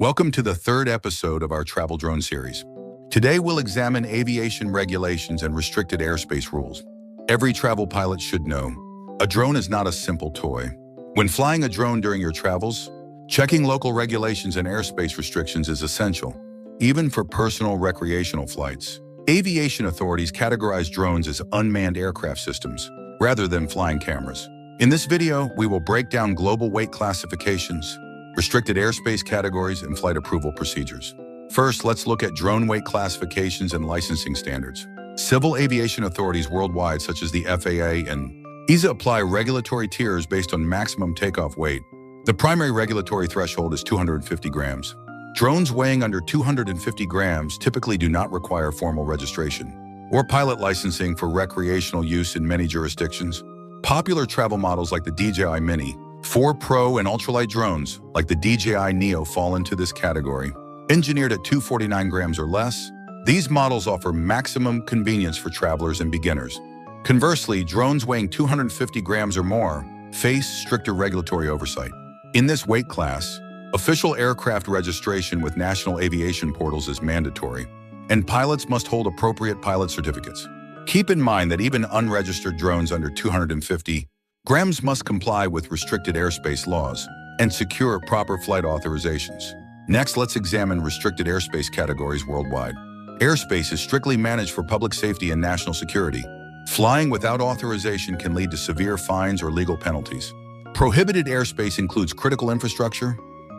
Welcome to the third episode of our travel drone series. Today we'll examine aviation regulations and restricted airspace rules. Every travel pilot should know, a drone is not a simple toy. When flying a drone during your travels, checking local regulations and airspace restrictions is essential, even for personal recreational flights. Aviation authorities categorize drones as unmanned aircraft systems, rather than flying cameras. In this video, we will break down global weight classifications, restricted airspace categories, and flight approval procedures. First, let's look at drone weight classifications and licensing standards. Civil aviation authorities worldwide, such as the FAA and EASA, apply regulatory tiers based on maximum takeoff weight. The primary regulatory threshold is 250 grams. Drones weighing under 250 grams typically do not require formal registration or pilot licensing for recreational use in many jurisdictions. Popular travel models like the DJI Mini 4 Pro and ultralight drones like the DJI Neo fall into this category. Engineered at 249 grams or less, these models offer maximum convenience for travelers and beginners. Conversely, drones weighing 250 grams or more face stricter regulatory oversight. In this weight class, official aircraft registration with national aviation portals is mandatory, and pilots must hold appropriate pilot certificates. Keep in mind that even unregistered drones under 250 grams must comply with restricted airspace laws and secure proper flight authorizations. Next, let's examine restricted airspace categories worldwide. Airspace is strictly managed for public safety and national security. Flying without authorization can lead to severe fines or legal penalties. Prohibited airspace includes critical infrastructure,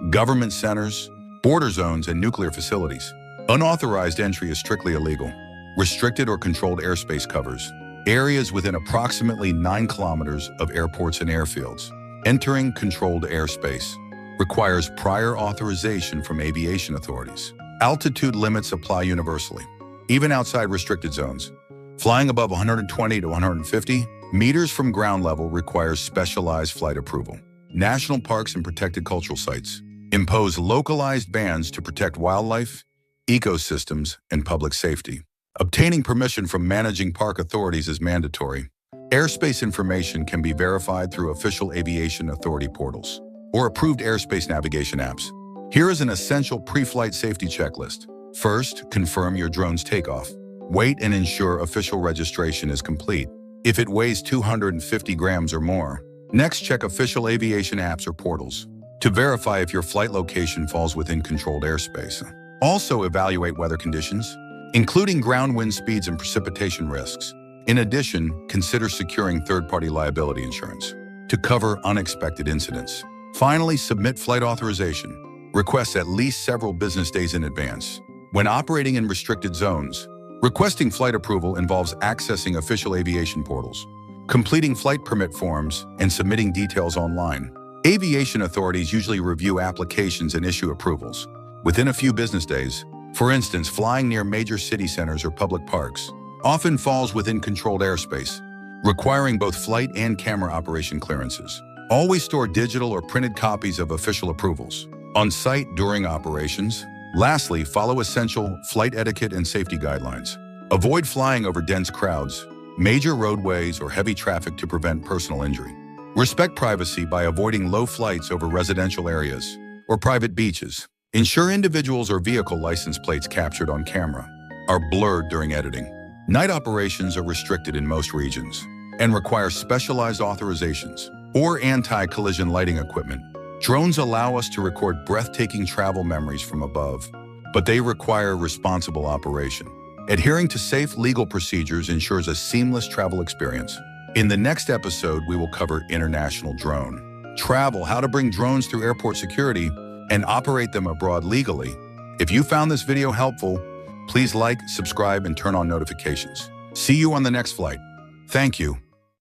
government centers, border zones, and nuclear facilities. Unauthorized entry is strictly illegal. Restricted or controlled airspace covers areas within approximately 9 kilometers of airports and airfields. Entering controlled airspace requires prior authorization from aviation authorities. Altitude limits apply universally, even outside restricted zones. Flying above 120 to 150 meters from ground level requires specialized flight approval. National parks and protected cultural sites impose localized bans to protect wildlife, ecosystems, and public safety. Obtaining permission from managing park authorities is mandatory. Airspace information can be verified through official aviation authority portals or approved airspace navigation apps. Here is an essential pre-flight safety checklist. First, confirm your drone's takeoff. Wait and ensure official registration is complete if it weighs 250 grams or more. Next, check official aviation apps or portals to verify if your flight location falls within controlled airspace. Also, evaluate weather conditions, including ground wind speeds and precipitation risks. In addition, consider securing third-party liability insurance to cover unexpected incidents. Finally, submit flight authorization. Request at least several business days in advance. When operating in restricted zones, requesting flight approval involves accessing official aviation portals, completing flight permit forms, and submitting details online. Aviation authorities usually review applications and issue approvals within a few business days. For instance, flying near major city centers or public parks often falls within controlled airspace, requiring both flight and camera operation clearances. Always store digital or printed copies of official approvals on site during operations. Lastly, follow essential flight etiquette and safety guidelines. Avoid flying over dense crowds, major roadways, or heavy traffic to prevent personal injury. Respect privacy by avoiding low flights over residential areas or private beaches. Ensure individuals or vehicle license plates captured on camera are blurred during editing. Night operations are restricted in most regions and require specialized authorizations or anti-collision lighting equipment. Drones allow us to record breathtaking travel memories from above, but they require responsible operation. Adhering to safe legal procedures ensures a seamless travel experience. In the next episode, we will cover international drone travel, how to bring drones through airport security, and operate them abroad legally. If you found this video helpful, please like, subscribe, and turn on notifications. See you on the next flight. Thank you.